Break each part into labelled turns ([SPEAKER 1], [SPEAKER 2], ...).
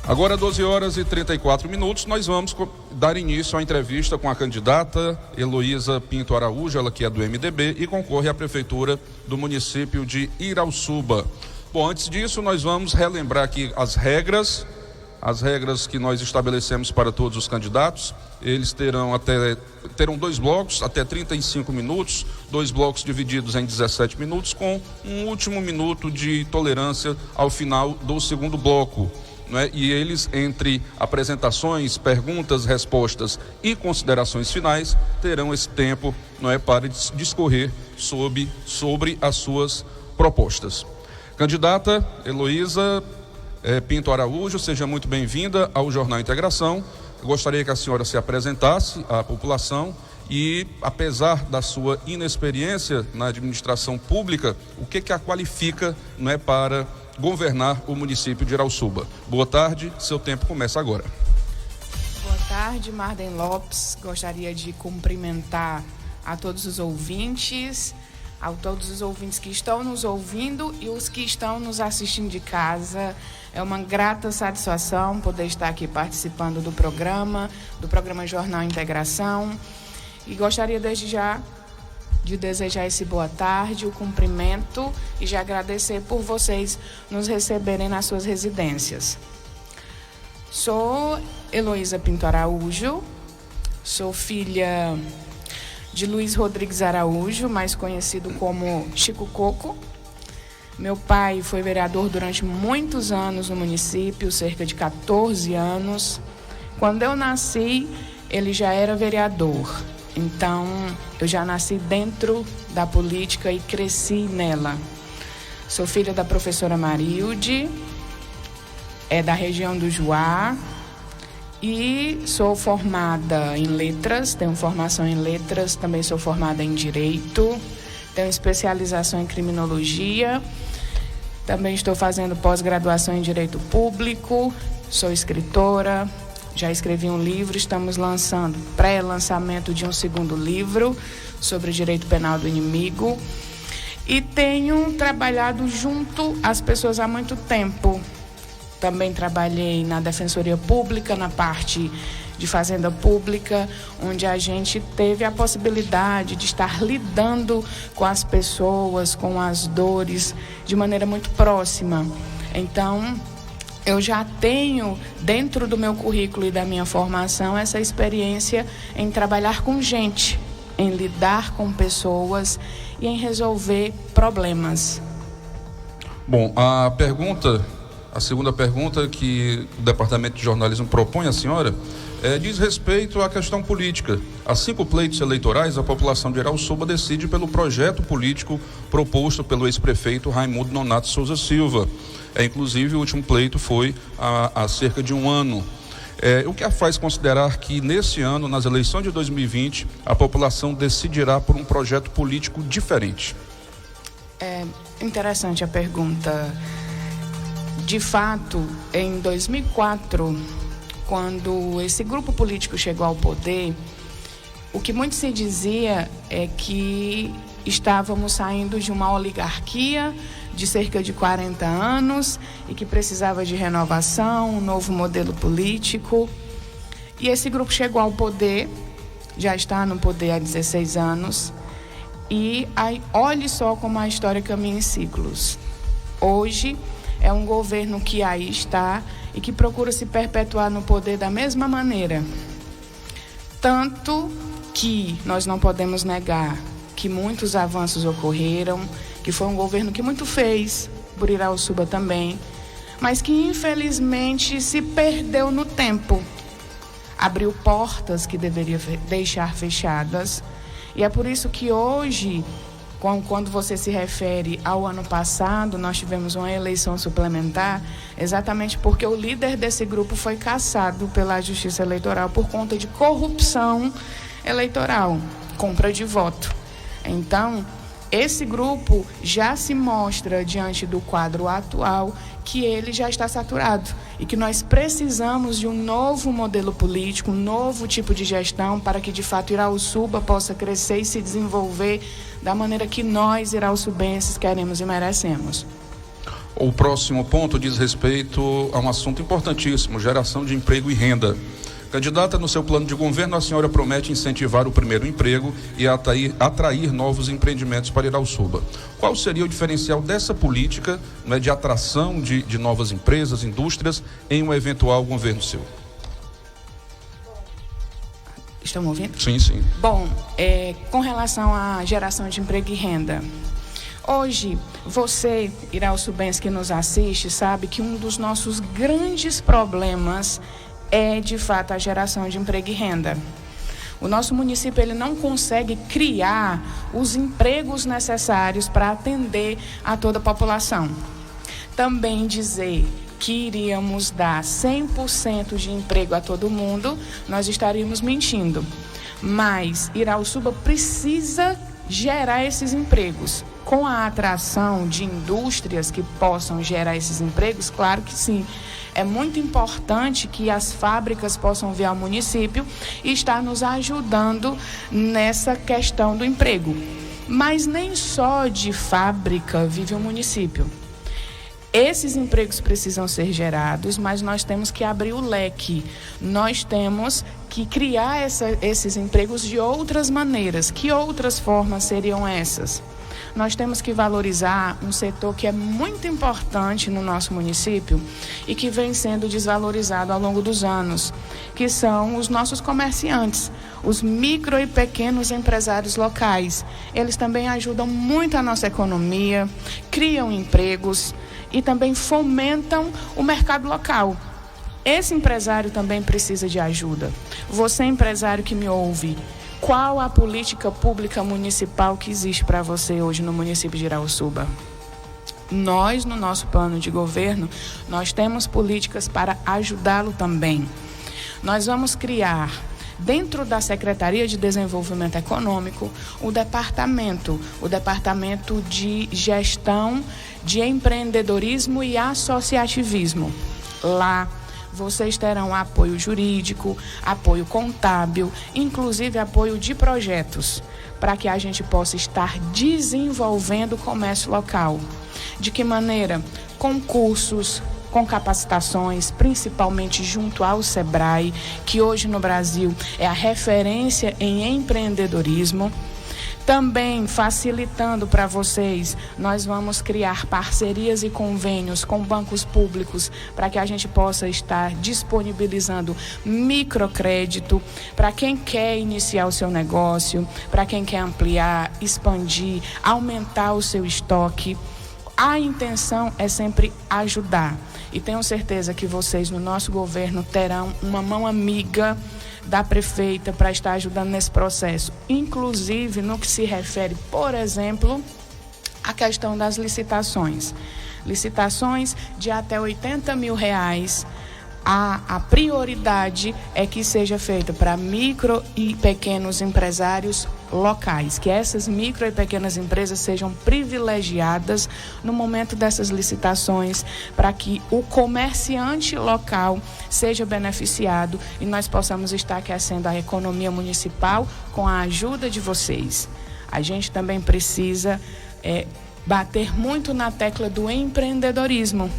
[SPEAKER 1] Agora, 12 horas e 34 minutos, nós vamos dar início à entrevista com a candidata Heloísa Pinto Araújo, ela que é do MDB e concorre à prefeitura do município de Irauçuba. Bom, antes disso, nós vamos relembrar aqui as regras que nós estabelecemos para todos os candidatos. Eles terão 2 blocos, até 35 minutos, 2 blocos divididos em 17 minutos, com um último minuto de tolerância ao final do segundo bloco. Né? E eles, entre apresentações, perguntas, respostas e considerações finais, terão esse tempo, não é, para discorrer sobre as suas propostas. Candidata Heloísa Pinto Araújo, seja muito bem-vinda ao Jornal Integração. Eu gostaria que a senhora se apresentasse à população e, apesar da sua inexperiência na administração pública, o que a qualifica, não é, para governar o município de Irauçuba. Boa tarde, seu tempo começa agora.
[SPEAKER 2] Boa tarde, Marden Lopes. Gostaria de cumprimentar a todos os ouvintes, que estão nos ouvindo e os que estão nos assistindo de casa. É uma grata satisfação poder estar aqui participando do programa Jornal Integração. E gostaria desde já de desejar esse boa tarde, o cumprimento e de agradecer por vocês nos receberem nas suas residências. Sou Heloísa Pinto Araújo, sou filha de Luiz Rodrigues Araújo, mais conhecido como Chico Coco. Meu pai foi vereador durante muitos anos no município, cerca de 14 anos. Quando eu nasci, ele já era vereador. Então, eu já nasci dentro da política e cresci nela. Sou filha da professora Marilde, da região do Juá, e sou formada em letras, tenho formação em letras, também sou formada em direito, tenho especialização em criminologia, também estou fazendo pós-graduação em direito público, sou escritora. Já escrevi um livro, estamos lançando pré-lançamento de um segundo livro sobre direito penal do inimigo. E tenho trabalhado junto às pessoas há muito tempo. Também trabalhei na Defensoria Pública, na parte de Fazenda Pública, onde a gente teve a possibilidade de estar lidando com as pessoas, com as dores, de maneira muito próxima. Então, eu já tenho, dentro do meu currículo e da minha formação, essa experiência em trabalhar com gente, em lidar com pessoas e em resolver problemas.
[SPEAKER 1] Bom, a segunda pergunta que o Departamento de Jornalismo propõe à senhora diz respeito à questão política. Há 5 pleitos eleitorais, a população de Irauçuba decide pelo projeto político proposto pelo ex-prefeito Raimundo Nonato Souza Silva. Inclusive, o último pleito foi há cerca de um ano. O que a faz considerar que, nesse ano, nas eleições de 2020, a população decidirá por um projeto político diferente?
[SPEAKER 2] É interessante a pergunta. De fato, em 2004, quando esse grupo político chegou ao poder, o que muito se dizia é que estávamos saindo de uma oligarquia de cerca de 40 anos e que precisava de renovação, um novo modelo político. E esse grupo chegou ao poder, já está no poder há 16 anos, e aí, olhe só como a história caminha em ciclos. Hoje é um governo que aí está e que procura se perpetuar no poder da mesma maneira. Tanto que nós não podemos negar que muitos avanços ocorreram, que foi um governo que muito fez, por Irauçuba também, mas que infelizmente se perdeu no tempo. Abriu portas que deveria deixar fechadas. E é por isso que hoje, quando você se refere ao ano passado, nós tivemos uma eleição suplementar, exatamente porque o líder desse grupo foi cassado pela Justiça Eleitoral por conta de corrupção eleitoral, compra de voto. Então, esse grupo já se mostra, diante do quadro atual, que ele já está saturado e que nós precisamos de um novo modelo político, um novo tipo de gestão para que, de fato, Irauçuba possa crescer e se desenvolver da maneira que nós, irauçubenses, queremos e merecemos.
[SPEAKER 1] O próximo ponto diz respeito a um assunto importantíssimo: geração de emprego e renda. Candidata, no seu plano de governo, a senhora promete incentivar o primeiro emprego e atrair novos empreendimentos para Irauçuba. Qual seria o diferencial dessa política, né, de atração de novas empresas, indústrias, em um eventual governo seu?
[SPEAKER 2] Estão me ouvindo?
[SPEAKER 1] Sim, sim.
[SPEAKER 2] Bom, com relação à geração de emprego e renda, hoje, você, irauçubense que nos assiste, sabe que um dos nossos grandes problemas é, de fato, a geração de emprego e renda. O nosso município ele não consegue criar os empregos necessários para atender a toda a população. Também dizer que iríamos dar 100% de emprego a todo mundo, nós estaríamos mentindo. Mas Irauçuba precisa gerar esses empregos. Com a atração de indústrias que possam gerar esses empregos, claro que sim. É muito importante que as fábricas possam vir ao município e estar nos ajudando nessa questão do emprego. Mas nem só de fábrica vive o município. Esses empregos precisam ser gerados, mas nós temos que abrir o leque. Nós temos que criar esses empregos de outras maneiras. Que outras formas seriam essas? Nós temos que valorizar um setor que é muito importante no nosso município e que vem sendo desvalorizado ao longo dos anos, que são os nossos comerciantes, os micro e pequenos empresários locais. Eles também ajudam muito a nossa economia, criam empregos e também fomentam o mercado local. Esse empresário também precisa de ajuda. Você, empresário que me ouve, qual a política pública municipal que existe para você hoje no município de Irauçuba? Nós, no nosso plano de governo, nós temos políticas para ajudá-lo também. Nós vamos criar, dentro da Secretaria de Desenvolvimento Econômico, o departamento de gestão de empreendedorismo e associativismo. Lá, vocês terão apoio jurídico, apoio contábil, inclusive apoio de projetos, para que a gente possa estar desenvolvendo o comércio local. De que maneira? Com cursos, com capacitações, principalmente junto ao SEBRAE, que hoje no Brasil é a referência em empreendedorismo. Também facilitando para vocês, nós vamos criar parcerias e convênios com bancos públicos para que a gente possa estar disponibilizando microcrédito para quem quer iniciar o seu negócio, para quem quer ampliar, expandir, aumentar o seu estoque. A intenção é sempre ajudar. E tenho certeza que vocês no nosso governo terão uma mão amiga da prefeita para estar ajudando nesse processo, inclusive no que se refere, por exemplo, à questão das licitações. Licitações de até R$80 mil. A prioridade é que seja feita para micro e pequenos empresários locais, que essas micro e pequenas empresas sejam privilegiadas no momento dessas licitações, para que o comerciante local seja beneficiado e nós possamos estar aquecendo a economia municipal com a ajuda de vocês. A gente também precisa bater muito na tecla do empreendedorismo,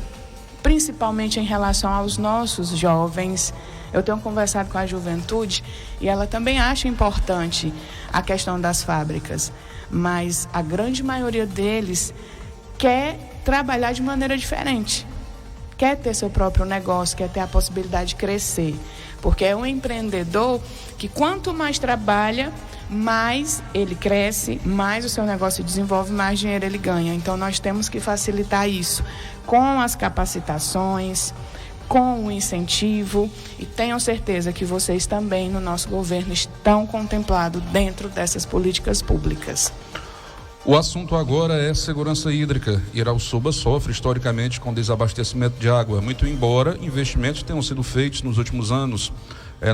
[SPEAKER 2] principalmente em relação aos nossos jovens. Eu tenho conversado com a juventude e ela também acha importante a questão das fábricas, mas a grande maioria deles quer trabalhar de maneira diferente, quer ter seu próprio negócio, quer ter a possibilidade de crescer, porque é um empreendedor que quanto mais trabalha, mais ele cresce, mais o seu negócio desenvolve, mais dinheiro ele ganha. Então nós temos que facilitar isso com as capacitações, com o incentivo, e tenham certeza que vocês também no nosso governo estão contemplados dentro dessas políticas públicas.
[SPEAKER 1] O assunto agora é segurança hídrica. Irauçuba sofre historicamente com desabastecimento de água, muito embora investimentos tenham sido feitos nos últimos anos.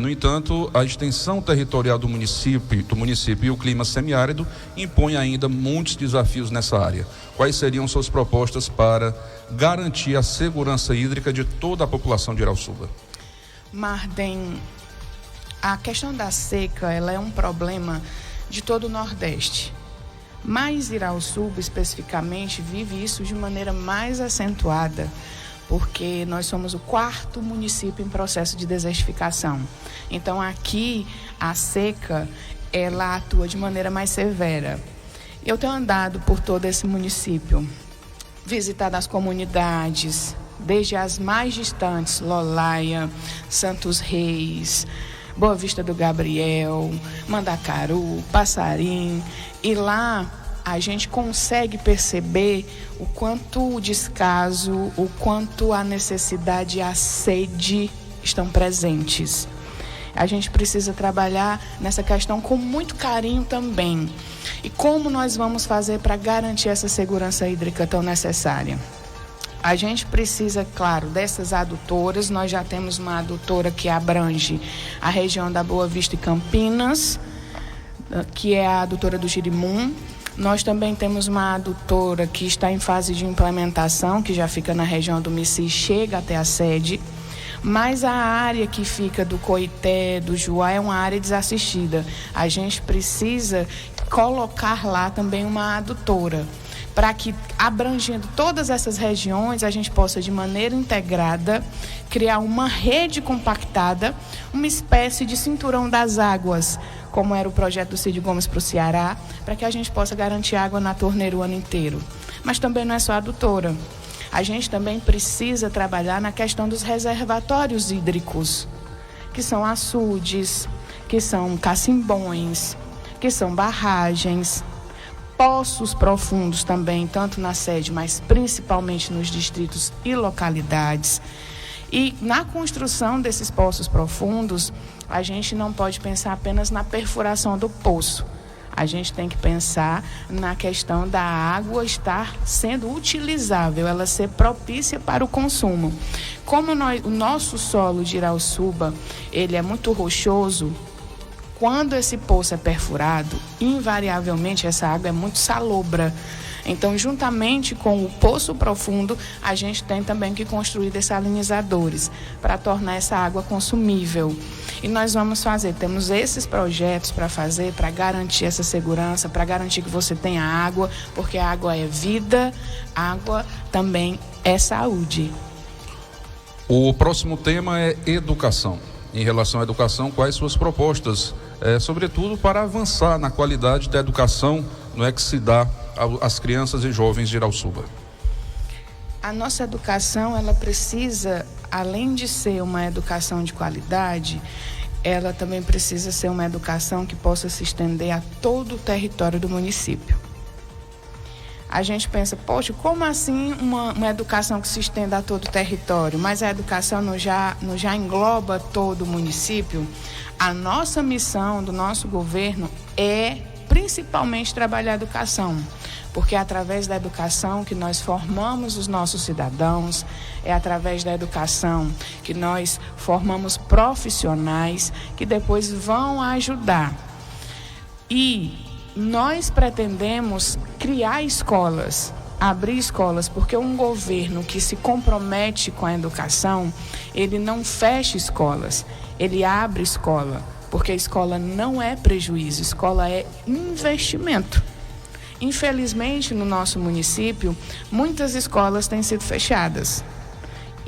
[SPEAKER 1] No entanto, a extensão territorial do município e o clima semiárido impõem ainda muitos desafios nessa área. Quais seriam suas propostas para garantir a segurança hídrica de toda a população de Irauçuba?
[SPEAKER 2] Marden, a questão da seca, ela é um problema de todo o Nordeste, Mas Irauçuba, especificamente, vive isso de maneira mais acentuada, porque nós somos o 4º município em processo de desertificação. Então, aqui, a seca, ela atua de maneira mais severa. Eu tenho andado por todo esse município, visitado as comunidades, desde as mais distantes, Lolaia, Santos Reis, Boa Vista do Gabriel, Mandacaru, Passarim, e lá a gente consegue perceber o quanto o descaso, o quanto a necessidade e a sede estão presentes. A gente precisa trabalhar nessa questão com muito carinho também. E como nós vamos fazer para garantir essa segurança hídrica tão necessária? A gente precisa, claro, dessas adutoras. Nós já temos uma adutora que abrange a região da Boa Vista e Campinas, que é a adutora do Girimum. Nós também temos uma adutora que está em fase de implementação, que já fica na região do Mici e chega até a sede. Mas a área que fica do Coité, do Juá, é uma área desassistida. A gente precisa colocar lá também uma adutora, para que, abrangendo todas essas regiões, a gente possa, de maneira integrada, criar uma rede compactada, uma espécie de cinturão das águas, como era o projeto do Cid Gomes para o Ceará, para que a gente possa garantir água na torneira o ano inteiro. Mas também não é só a adutora. A gente também precisa trabalhar na questão dos reservatórios hídricos, que são açudes, que são cacimbões, que são barragens, poços profundos também, tanto na sede, mas principalmente nos distritos e localidades. E na construção desses poços profundos, a gente não pode pensar apenas na perfuração do poço. A gente tem que pensar na questão da água estar sendo utilizável, ela ser propícia para o consumo. Como o nosso solo de Irauçuba, ele é muito rochoso, quando esse poço é perfurado, invariavelmente essa água é muito salobra. Então, juntamente com o poço profundo, a gente tem também que construir dessalinizadores para tornar essa água consumível. E nós vamos fazer, temos esses projetos para fazer, para garantir essa segurança, para garantir que você tenha água, porque a água é vida, água também é saúde.
[SPEAKER 1] O próximo tema é educação. Em relação à educação, quais suas propostas, sobretudo para avançar na qualidade da educação, não é que se dá às crianças e jovens de Irauçuba?
[SPEAKER 2] A nossa educação, ela precisa, além de ser uma educação de qualidade, ela também precisa ser uma educação que possa se estender a todo o território do município. A gente pensa, poxa, como assim uma educação que se estenda a todo o território? Mas a educação não já engloba todo o município? A nossa missão do nosso governo é principalmente trabalhar a educação, porque é através da educação que nós formamos os nossos cidadãos, é através da educação que nós formamos profissionais que depois vão ajudar. E nós pretendemos criar escolas, abrir escolas, porque um governo que se compromete com a educação, ele não fecha escolas, ele abre escola, porque a escola não é prejuízo, escola é investimento. Infelizmente, no nosso município, muitas escolas têm sido fechadas.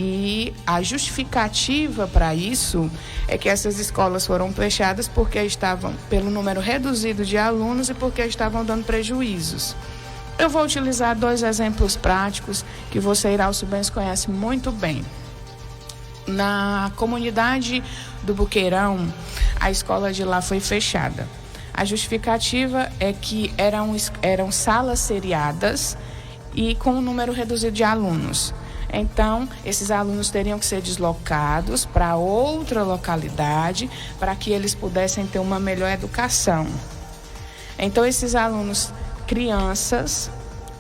[SPEAKER 2] E a justificativa para isso é que essas escolas foram fechadas porque estavam pelo número reduzido de alunos e porque estavam dando prejuízos. Eu vou utilizar 2 exemplos práticos que você, irauçubense, conhece muito bem. Na comunidade do Buqueirão, a escola de lá foi fechada. A justificativa é que eram salas seriadas e com um número reduzido de alunos. Então, esses alunos teriam que ser deslocados para outra localidade para que eles pudessem ter uma melhor educação. Então, esses alunos, crianças,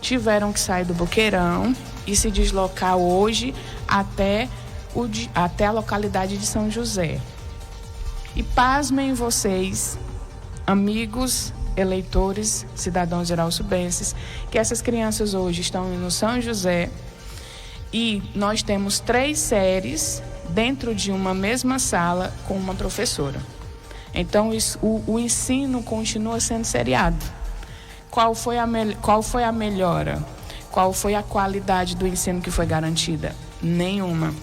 [SPEAKER 2] tiveram que sair do Buqueirão e se deslocar hoje até a localidade de São José. E pasmem vocês, amigos, eleitores, cidadãos irauçubenses, que essas crianças hoje estão no São José. E nós temos 3 séries dentro de uma mesma sala com uma professora. Então, o ensino continua sendo seriado. qual foi a melhora? Qual foi a qualidade do ensino que foi garantida? Nenhuma.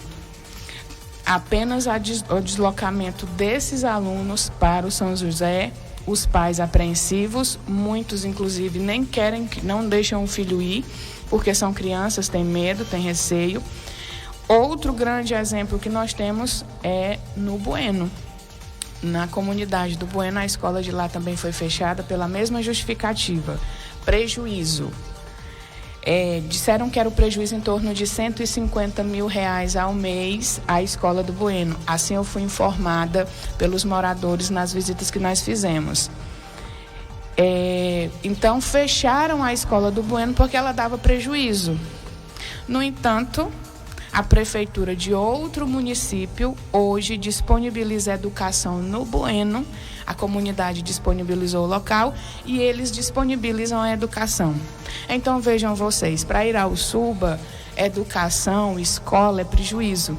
[SPEAKER 2] Apenas o deslocamento desses alunos para o São José, os pais apreensivos, muitos inclusive nem querem, não deixam o filho ir, porque são crianças, têm medo, têm receio. Outro grande exemplo que nós temos é no Bueno. Na comunidade do Bueno, a escola de lá também foi fechada pela mesma justificativa, prejuízo. Disseram que era o prejuízo em torno de R$150 mil ao mês a escola do Bueno. Assim eu fui informada pelos moradores nas visitas que nós fizemos. Então fecharam a escola do Bueno porque ela dava prejuízo. No entanto, a prefeitura de outro município hoje disponibiliza educação no Bueno, a comunidade disponibilizou o local e eles disponibilizam a educação. Então vejam vocês, para Irauçuba, educação, escola é prejuízo,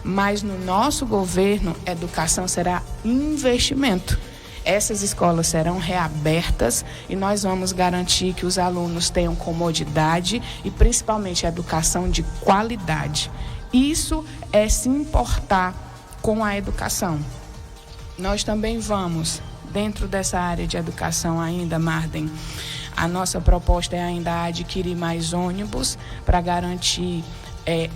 [SPEAKER 2] mas no nosso governo, educação será investimento. Essas escolas serão reabertas e nós vamos garantir que os alunos tenham comodidade e principalmente educação de qualidade. Isso é se importar com a educação. Nós também vamos, dentro dessa área de educação ainda, Marden, a nossa proposta é ainda adquirir mais ônibus para garantir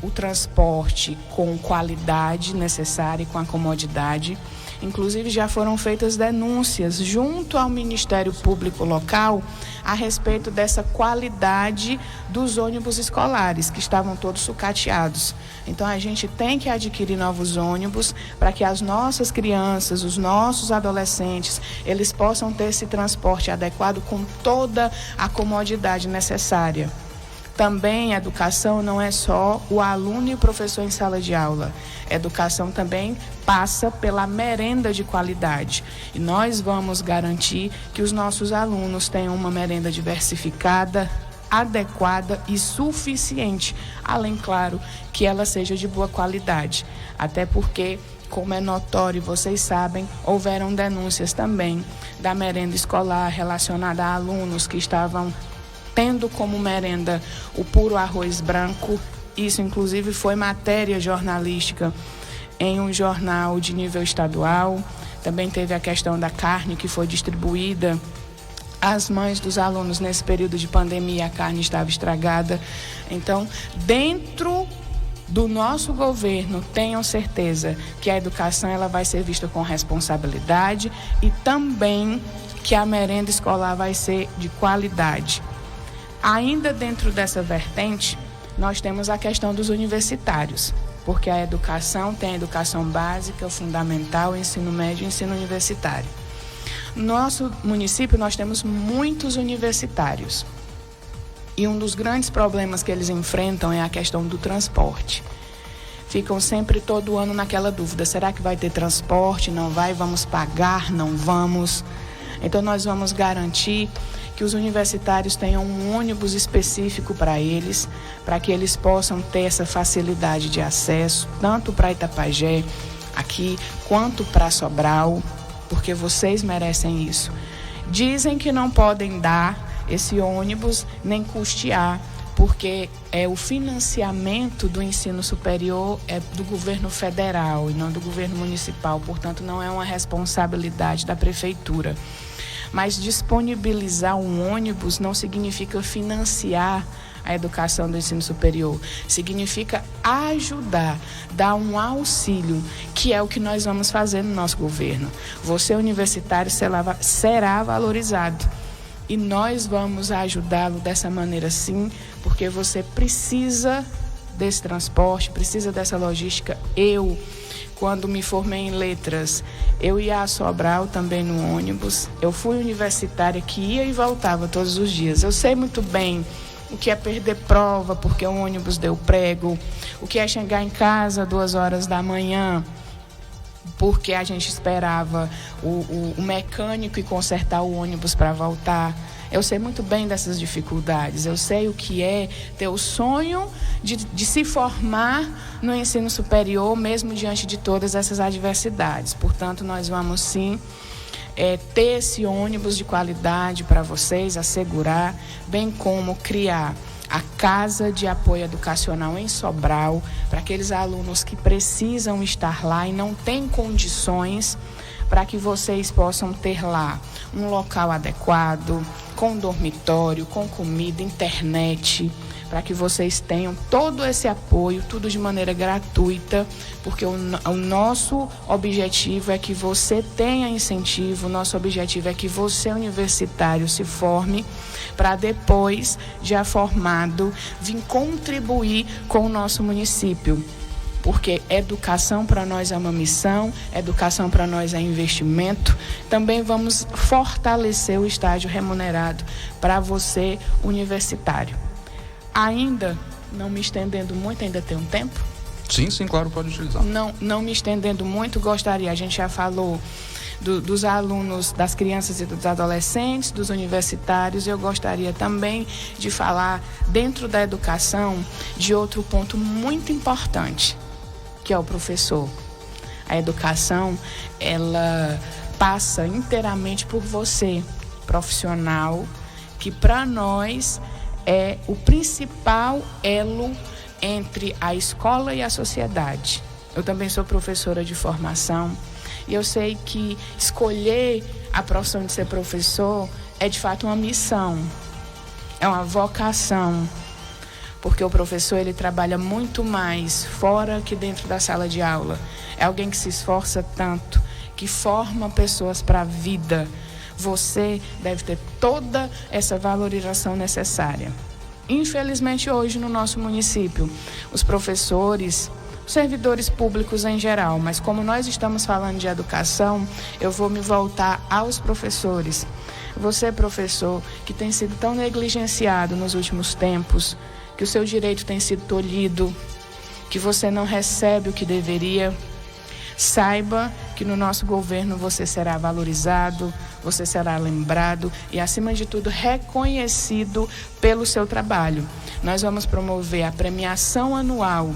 [SPEAKER 2] o transporte com qualidade necessária e com a comodidade. Inclusive, já foram feitas denúncias junto ao Ministério Público local a respeito dessa qualidade dos ônibus escolares, que estavam todos sucateados. Então, a gente tem que adquirir novos ônibus para que as nossas crianças, os nossos adolescentes, eles possam ter esse transporte adequado com toda a comodidade necessária. Também, educação não é só o aluno e o professor em sala de aula. Educação também passa pela merenda de qualidade. E nós vamos garantir que os nossos alunos tenham uma merenda diversificada, adequada e suficiente. Além, claro, que ela seja de boa qualidade. Até porque, como é notório, vocês sabem, houveram denúncias também da merenda escolar relacionada a alunos que estavam tendo como merenda o puro arroz branco. Isso, inclusive, foi matéria jornalística em um jornal de nível estadual. Também teve a questão da carne que foi distribuída às mães dos alunos nesse período de pandemia. A carne estava estragada. Então, dentro do nosso governo, tenham certeza que a educação ela vai ser vista com responsabilidade e também que a merenda escolar vai ser de qualidade. Ainda dentro dessa vertente, nós temos a questão dos universitários, porque a educação tem a educação básica, fundamental, ensino médio e ensino universitário. No nosso município, nós temos muitos universitários. E um dos grandes problemas que eles enfrentam é a questão do transporte. Ficam sempre todo ano naquela dúvida, será que vai ter transporte? Não vai? Vamos pagar? Não vamos? Então, nós vamos garantir que os universitários tenham um ônibus específico para eles, para que eles possam ter essa facilidade de acesso, tanto para Itapajé, aqui, quanto para Sobral, porque vocês merecem isso. Dizem que não podem dar esse ônibus, nem custear, porque o financiamento do ensino superior é do governo federal e não do governo municipal, portanto, não é uma responsabilidade da prefeitura. Mas disponibilizar um ônibus não significa financiar a educação do ensino superior. Significa ajudar, dar um auxílio, que é o que nós vamos fazer no nosso governo. Você, universitário, será valorizado. E nós vamos ajudá-lo dessa maneira sim, porque você precisa desse transporte, precisa dessa logística. Quando me formei em letras, eu ia a Sobral também no ônibus. Eu fui universitária que ia e voltava todos os dias. Eu sei muito bem o que é perder prova porque o ônibus deu prego, o que é chegar em casa 2h da manhã porque a gente esperava o mecânico ir consertar o ônibus para voltar. Eu sei muito bem dessas dificuldades, eu sei o que é ter o sonho de se formar no ensino superior, mesmo diante de todas essas adversidades. Portanto, nós vamos sim ter esse ônibus de qualidade para vocês, assegurar, bem como criar a Casa de Apoio Educacional em Sobral, para aqueles alunos que precisam estar lá e não têm condições, para que vocês possam ter lá um local adequado, com dormitório, com comida, internet, para que vocês tenham todo esse apoio, tudo de maneira gratuita, porque o nosso objetivo é que você tenha incentivo, o nosso objetivo é que você, universitário, se forme, para depois, já formado, vir contribuir com o nosso município. Porque educação para nós é uma missão, educação para nós é investimento. Também vamos fortalecer o estágio remunerado para você, universitário. Ainda, não me estendendo muito, ainda tem um tempo?
[SPEAKER 1] Sim, claro, pode utilizar.
[SPEAKER 2] Não me estendendo muito, gostaria, a gente já falou dos alunos, das crianças e dos adolescentes, dos universitários. Eu gostaria também de falar, dentro da educação, de outro ponto muito importante, que é o professor. A educação, ela passa inteiramente por você, profissional, que para nós é o principal elo entre a escola e a sociedade. Eu também sou professora de formação e eu sei que escolher a profissão de ser professor é de fato uma missão, é uma vocação, porque o professor ele trabalha muito mais fora que dentro da sala de aula. É alguém que se esforça tanto, que forma pessoas para a vida. Você deve ter toda essa valorização necessária. Infelizmente, hoje no nosso município, os professores, os servidores públicos em geral, mas como nós estamos falando de educação, eu vou me voltar aos professores. Você, professor, que tem sido tão negligenciado nos últimos tempos, que o seu direito tem sido tolhido, que você não recebe o que deveria, saiba que no nosso governo você será valorizado, você será lembrado e, acima de tudo, reconhecido pelo seu trabalho. Nós vamos promover a premiação anual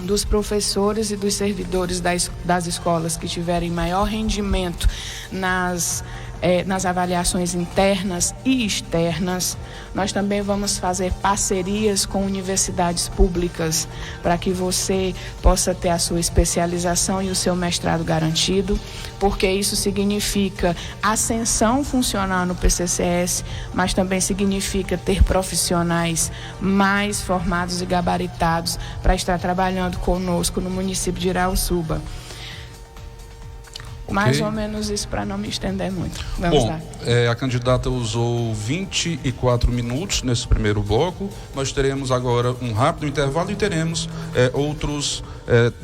[SPEAKER 2] dos professores e dos servidores das escolas que tiverem maior rendimento nas avaliações internas e externas. Nós também vamos fazer parcerias com universidades públicas para que você possa ter a sua especialização e o seu mestrado garantido, porque isso significa ascensão funcional no PCCS, mas também significa ter profissionais mais formados e gabaritados para estar trabalhando conosco no município de Irauçuba. Mais ou menos isso, para não me estender muito. Vamos lá.
[SPEAKER 1] A candidata usou 24 minutos nesse primeiro bloco. Nós teremos agora um rápido intervalo e teremos outros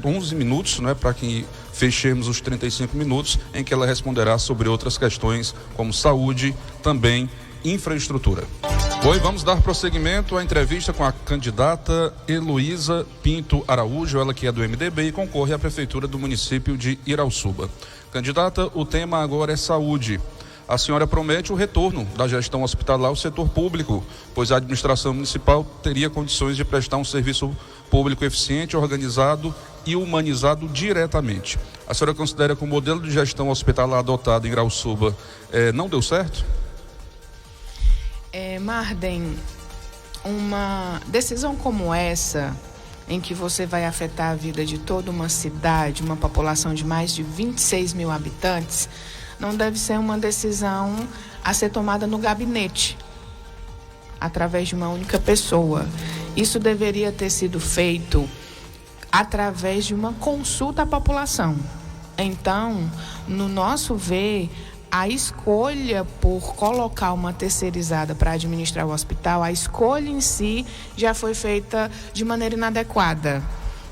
[SPEAKER 1] 11 minutos, né, para que fechemos os 35 minutos, em que ela responderá sobre outras questões como saúde, também infraestrutura. Vamos dar prosseguimento à entrevista com a candidata Heloísa Pinto Araújo, ela que é do MDB e concorre à prefeitura do município de Irauçuba. Candidata, o tema agora é saúde. A senhora promete o retorno da gestão hospitalar ao setor público, pois a administração municipal teria condições de prestar um serviço público eficiente, organizado e humanizado diretamente. A senhora considera que o modelo de gestão hospitalar adotado em Irauçuba não deu certo?
[SPEAKER 2] Marden, uma decisão como essa, em que você vai afetar a vida de toda uma cidade, uma população de mais de 26 mil habitantes, não deve ser uma decisão a ser tomada no gabinete, através de uma única pessoa. Isso deveria ter sido feito através de uma consulta à população. Então, no nosso ver, a escolha por colocar uma terceirizada para administrar o hospital, a escolha em si já foi feita de maneira inadequada,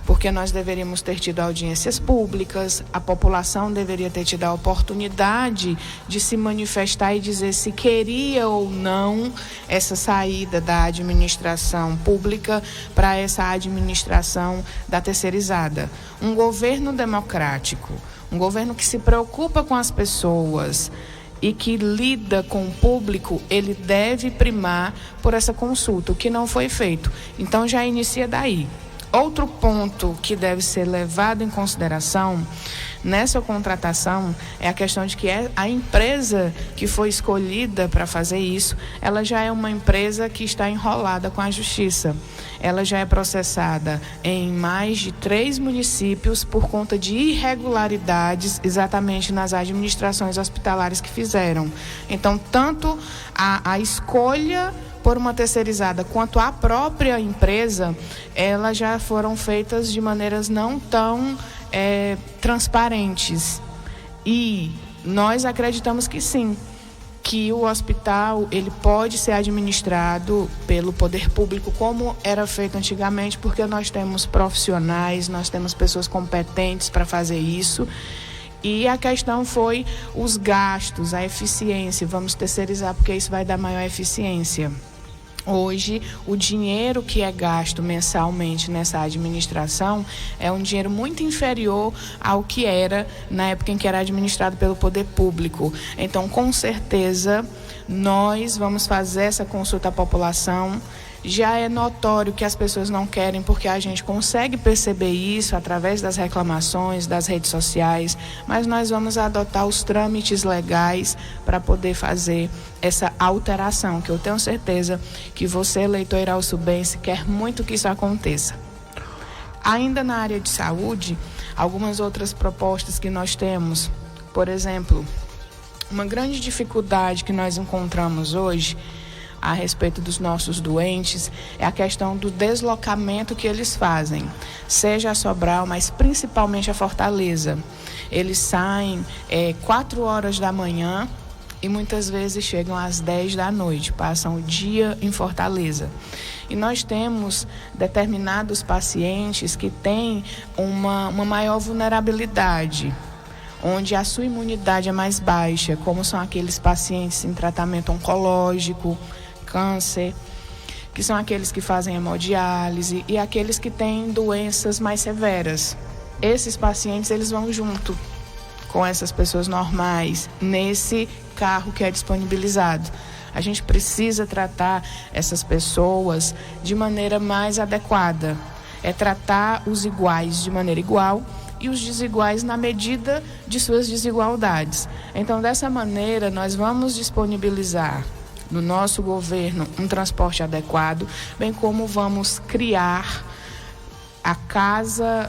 [SPEAKER 2] porque nós deveríamos ter tido audiências públicas, a população deveria ter tido a oportunidade de se manifestar e dizer se queria ou não essa saída da administração pública para essa administração da terceirizada. Um governo democrático, um governo que se preocupa com as pessoas e que lida com o público, ele deve primar por essa consulta, o que não foi feito. Então já inicia daí. Outro ponto que deve ser levado em consideração nessa contratação é a questão de que a empresa que foi escolhida para fazer isso, ela já é uma empresa que está enrolada com a justiça. Ela já é processada em mais de 3 municípios por conta de irregularidades exatamente nas administrações hospitalares que fizeram. Então, tanto a escolha por uma terceirizada quanto a própria empresa, elas já foram feitas de maneiras não tão transparentes. E nós acreditamos que sim, que o hospital ele pode ser administrado pelo poder público como era feito antigamente, porque nós temos profissionais, nós temos pessoas competentes para fazer isso. E a questão foi os gastos, a eficiência. Vamos terceirizar porque isso vai dar maior eficiência. Hoje, o dinheiro que é gasto mensalmente nessa administração é um dinheiro muito inferior ao que era na época em que era administrado pelo poder público. Então, com certeza, nós vamos fazer essa consulta à população. Já é notório que as pessoas não querem, porque a gente consegue perceber isso através das reclamações, das redes sociais, mas nós vamos adotar os trâmites legais para poder fazer essa alteração, que eu tenho certeza que você, eleitor irauçubense, quer muito que isso aconteça. Ainda na área de saúde, algumas outras propostas que nós temos, por exemplo, uma grande dificuldade que nós encontramos hoje a respeito dos nossos doentes é a questão do deslocamento que eles fazem, seja a Sobral, mas principalmente a Fortaleza. Eles saem 4 horas da manhã e muitas vezes chegam às 10 da noite, passam o dia em Fortaleza. E nós temos determinados pacientes que têm uma maior vulnerabilidade, onde a sua imunidade é mais baixa, como são aqueles pacientes em tratamento oncológico, câncer, que são aqueles que fazem hemodiálise e aqueles que têm doenças mais severas. Esses pacientes, eles vão junto com essas pessoas normais nesse carro que é disponibilizado. A gente precisa tratar essas pessoas de maneira mais adequada. É tratar os iguais de maneira igual e os desiguais na medida de suas desigualdades. Então, dessa maneira, nós vamos disponibilizar no nosso governo um transporte adequado, bem como vamos criar a Casa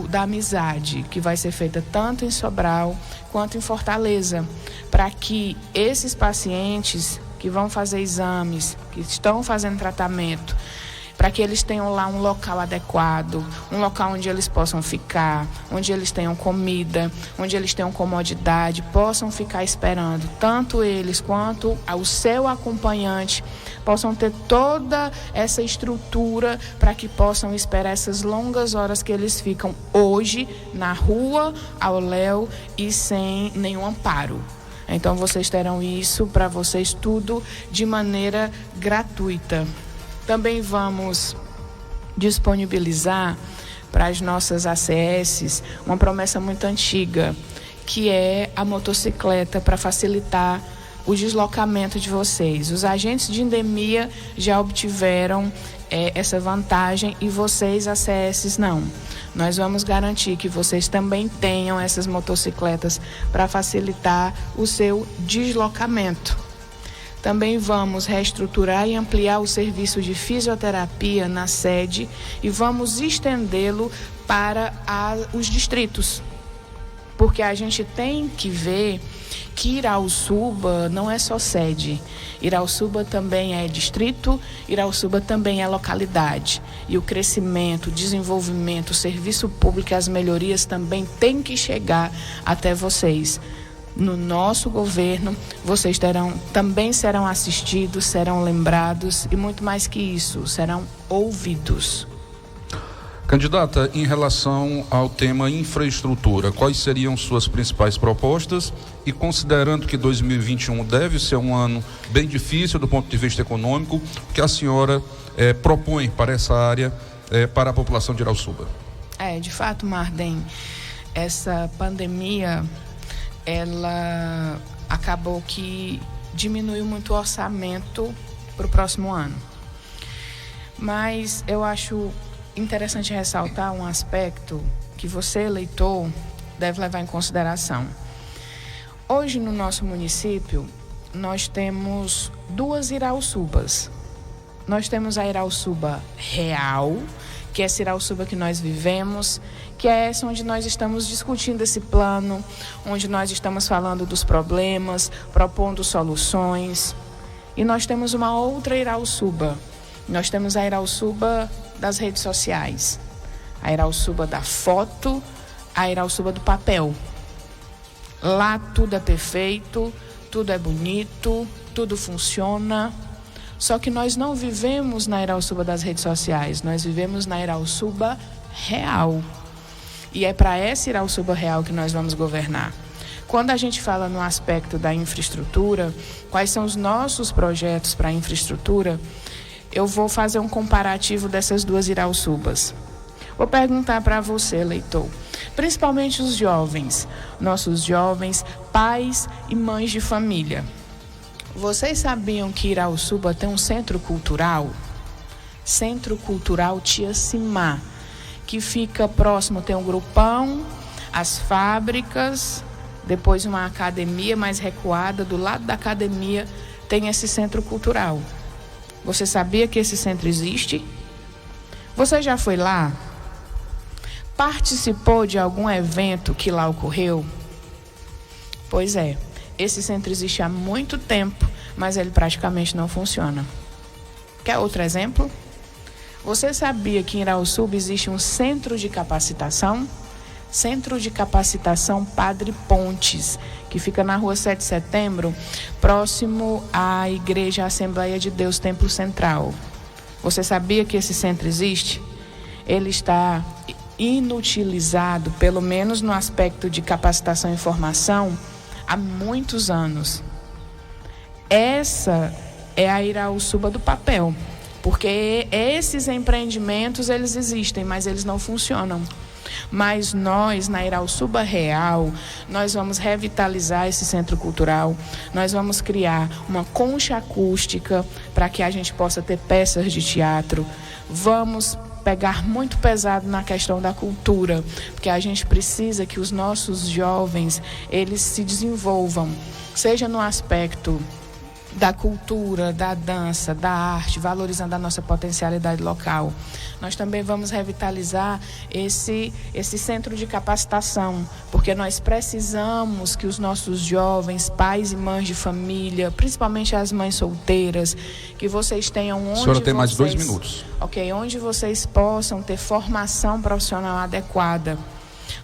[SPEAKER 2] da Amizade, que vai ser feita tanto em Sobral quanto em Fortaleza, para que esses pacientes que vão fazer exames, que estão fazendo tratamento, para que eles tenham lá um local adequado, um local onde eles possam ficar, onde eles tenham comida, onde eles tenham comodidade, possam ficar esperando, tanto eles quanto o seu acompanhante, possam ter toda essa estrutura para que possam esperar essas longas horas que eles ficam hoje na rua, ao léu e sem nenhum amparo. Então vocês terão isso para vocês tudo de maneira gratuita. Também vamos disponibilizar para as nossas ACS uma promessa muito antiga, que é a motocicleta para facilitar o deslocamento de vocês. Os agentes de endemia já obtiveram essa vantagem e vocês, ACS, não. Nós vamos garantir que vocês também tenham essas motocicletas para facilitar o seu deslocamento. Também vamos reestruturar e ampliar o serviço de fisioterapia na sede e vamos estendê-lo para os distritos. Porque a gente tem que ver que Irauçuba não é só sede. Irauçuba também é distrito, Irauçuba também é localidade. E o crescimento, o desenvolvimento, o serviço público e as melhorias também têm que chegar até vocês. No nosso governo, vocês também serão assistidos, serão lembrados e muito mais que isso, serão ouvidos.
[SPEAKER 1] Candidata, em relação ao tema infraestrutura, quais seriam suas principais propostas? E considerando que 2021 deve ser um ano bem difícil do ponto de vista econômico, o que a senhora propõe para essa área, para a população de Irauçuba?
[SPEAKER 2] De fato, Marden, essa pandemia, ela acabou que diminuiu muito o orçamento para o próximo ano. Mas eu acho interessante ressaltar um aspecto que você, eleitor, deve levar em consideração. Hoje, no nosso município, nós temos 2 Irauçubas. Nós temos a Irauçuba real, que é essa Irauçuba que nós vivemos, que é essa onde nós estamos discutindo esse plano, onde nós estamos falando dos problemas, propondo soluções. E nós temos uma outra Irauçuba. Nós temos a Irauçuba das redes sociais, a Irauçuba da foto, a Irauçuba do papel. Lá tudo é perfeito, tudo é bonito, tudo funciona. Só que nós não vivemos na Irauçuba das redes sociais, nós vivemos na Irauçuba real. E é para essa Irauçuba real que nós vamos governar. Quando a gente fala no aspecto da infraestrutura, quais são os nossos projetos para a infraestrutura, eu vou fazer um comparativo dessas 2 Irauçubas. Vou perguntar para você, eleitor, principalmente os jovens, nossos jovens, pais e mães de família. Vocês sabiam que Irauçuba tem um centro cultural? Centro Cultural Tia Simá, que fica próximo, tem um grupão, as fábricas, depois uma academia mais recuada, do lado da academia tem esse centro cultural. Você sabia que esse centro existe? Você já foi lá? Participou de algum evento que lá ocorreu? Pois é, esse centro existe há muito tempo, mas ele praticamente não funciona. Quer outro exemplo? Você sabia que em Irauçuba existe um centro de capacitação? Centro de Capacitação Padre Pontes, que fica na rua 7 de Setembro, próximo à Igreja Assembleia de Deus Templo Central. Você sabia que esse centro existe? Ele está inutilizado, pelo menos no aspecto de capacitação e formação, há muitos anos. Essa é a Irauçuba do papel, porque esses empreendimentos, eles existem, mas eles não funcionam. Mas nós, na Irauçuba Real, nós vamos revitalizar esse centro cultural, nós vamos criar uma concha acústica para que a gente possa ter peças de teatro, vamos pegar muito pesado na questão da cultura, porque a gente precisa que os nossos jovens, eles se desenvolvam, seja no aspecto da cultura, da dança, da arte, valorizando a nossa potencialidade local. Nós também vamos revitalizar esse centro de capacitação, porque nós precisamos que os nossos jovens, pais e mães de família, principalmente as mães solteiras, que vocês tenham onde
[SPEAKER 1] a senhora tem mais 2 minutos.
[SPEAKER 2] Ok, onde vocês possam ter formação profissional adequada.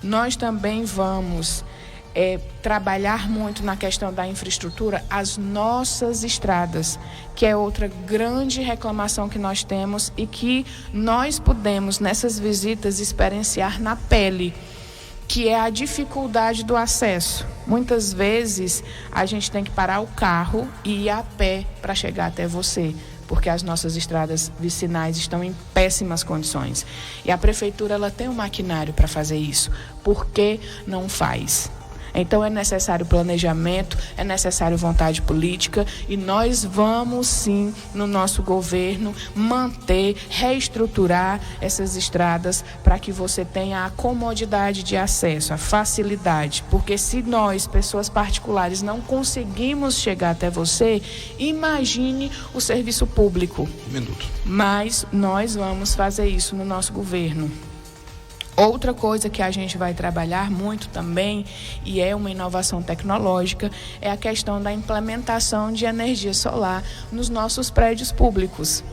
[SPEAKER 2] Nós também vamos trabalhar muito na questão da infraestrutura, as nossas estradas, que é outra grande reclamação que nós temos e que nós podemos, nessas visitas, experienciar na pele, que é a dificuldade do acesso. Muitas vezes a gente tem que parar o carro e ir a pé para chegar até você, porque as nossas estradas vicinais estão em péssimas condições. E a prefeitura, ela tem um maquinário para fazer isso. Por que não faz? Então é necessário planejamento, é necessário vontade política e nós vamos sim, no nosso governo, manter, reestruturar essas estradas para que você tenha a comodidade de acesso, a facilidade. Porque se nós, pessoas particulares, não conseguimos chegar até você, imagine o serviço público.
[SPEAKER 1] Um minuto.
[SPEAKER 2] Mas nós vamos fazer isso no nosso governo. Outra coisa que a gente vai trabalhar muito também, e é uma inovação tecnológica, é a questão da implementação de energia solar nos nossos prédios públicos,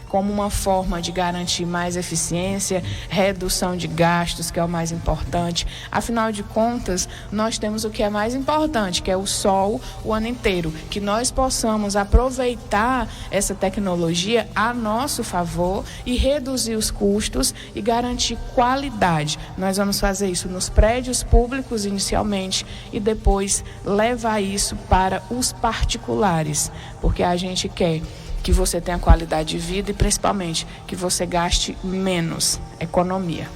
[SPEAKER 2] como uma forma de garantir mais eficiência, redução de gastos, que é o mais importante. Afinal de contas, nós temos o que é mais importante, que é o sol o ano inteiro, que nós possamos aproveitar essa tecnologia a nosso favor e reduzir os custos e garantir qualidade. Nós vamos fazer isso nos prédios públicos inicialmente e depois levar isso para os particulares, porque a gente quer que você tenha qualidade de vida e, principalmente, que você gaste menos. Economia.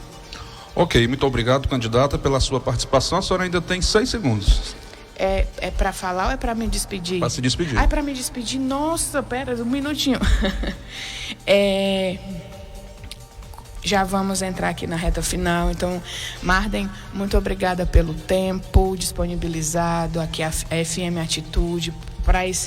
[SPEAKER 1] Ok, muito obrigado, candidata, pela sua participação. A senhora ainda tem 6 segundos.
[SPEAKER 2] É para falar ou é para me despedir?
[SPEAKER 1] Para se despedir.
[SPEAKER 2] Ah, é para me despedir? Nossa, pera, um minutinho. já vamos entrar aqui na reta final. Então, Marden, muito obrigada pelo tempo disponibilizado aqui a FM Atitude,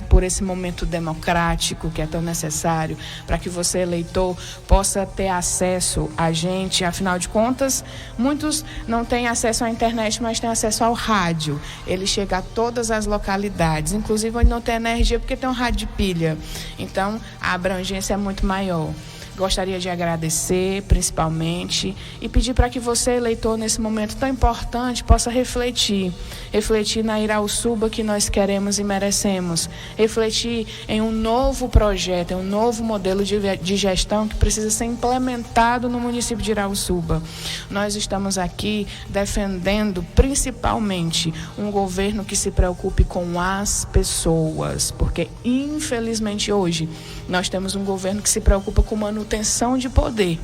[SPEAKER 2] por esse momento democrático que é tão necessário, para que você, eleitor, possa ter acesso a gente. Afinal de contas, muitos não têm acesso à internet, mas têm acesso ao rádio. Ele chega a todas as localidades, inclusive onde não tem energia, porque tem um rádio de pilha. Então, a abrangência é muito maior. Gostaria de agradecer, principalmente, e pedir para que você, eleitor, nesse momento tão importante, possa refletir na Irauçuba que nós queremos e merecemos, refletir em um novo projeto, em um novo modelo de gestão que precisa ser implementado no município de Irauçuba. Nós estamos aqui defendendo, principalmente, um governo que se preocupe com as pessoas, porque, infelizmente, hoje, nós temos um governo que se preocupa com manutenção de poder.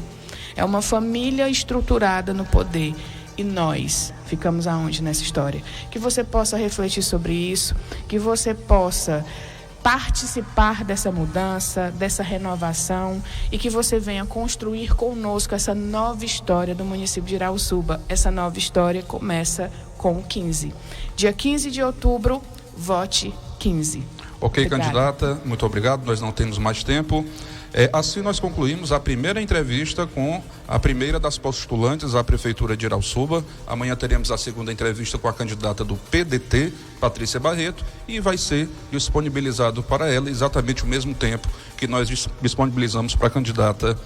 [SPEAKER 2] É uma família estruturada no poder. E nós ficamos aonde nessa história? Que você possa refletir sobre isso, que você possa participar dessa mudança, dessa renovação, e que você venha construir conosco essa nova história do município de Irauçuba. Essa nova história começa com o 15. Dia 15 de outubro, vote 15.
[SPEAKER 1] Ok,
[SPEAKER 2] Obrigada.
[SPEAKER 1] candidata, muito obrigado, nós não temos mais tempo. Assim nós concluímos a primeira entrevista com a primeira das postulantes à Prefeitura de Irauçuba. Amanhã teremos a segunda entrevista com a candidata do PDT, Patrícia Barreto, e vai ser disponibilizado para ela exatamente o mesmo tempo que nós disponibilizamos para a candidata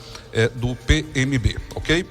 [SPEAKER 1] do PMB, ok?